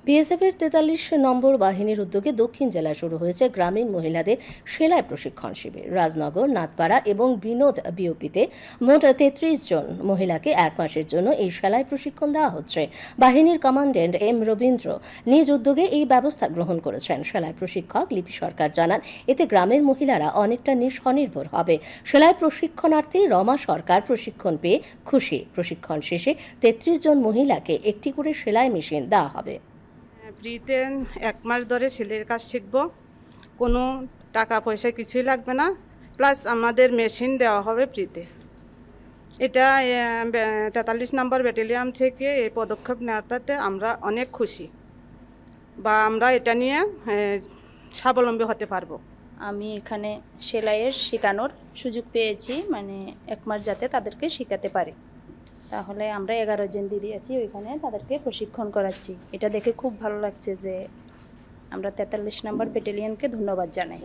বিএসএফের ৪৩ নম্বর বাহিনীর উদ্যোগে দক্ষিণ জেলায় শুরু হয়েছে গ্রামীণ মহিলাদের সেলাই প্রশিক্ষণ শিবির। রাজনগর, নাথপাড়া এবং বিনোদ বিওপিতে মোট ৩৩ জন মহিলাকে ১ মাসের জন্য এই সেলাই প্রশিক্ষণ দেওয়া হচ্ছে। বাহিনীর কমান্ড্যান্ট এম রবীন্দ্র নিজ উদ্যোগে এই ব্যবস্থা গ্রহণ করেছেন। সেলাই প্রশিক্ষক লিপি সরকার জানান, এতে গ্রামের মহিলারা অনেকটা স্বনির্ভর হবে। সেলাই প্রশিক্ষণার্থী রমা সরকার প্রশিক্ষণ পেয়ে খুশি। প্রশিক্ষণ শেষে ৩৩ জন মহিলাকে একটি করে সেলাই মেশিন দেওয়া হবে। ফ্রিতে 1 মাস ধরে সেলাইয়ের কাজ শিখবো, কোনো টাকা পয়সা কিছুই লাগবে না, প্লাস আমাদের মেশিন দেওয়া হবে ফ্রিতে। এটা ৪৩ নম্বর ব্যাটালিয়ন থেকে এই পদক্ষেপ নেওয়াটাতে আমরা অনেক খুশি, বা আমরা এটা নিয়ে স্বাবলম্বী হতে পারবো। আমি এখানে সেলাইয়ের শেখানোর সুযোগ পেয়েছি, মানে 1 মাস যাতে তাদেরকে শেখাতে পারে। তাহলে আমরা 11 জন দিদি আছি, ওইখানে তাদেরকে প্রশিক্ষণ করাচ্ছি। এটা দেখে খুব ভালো লাগছে যে আমরা 43 নম্বর ব্যাটালিয়নকে ধন্যবাদ জানাই।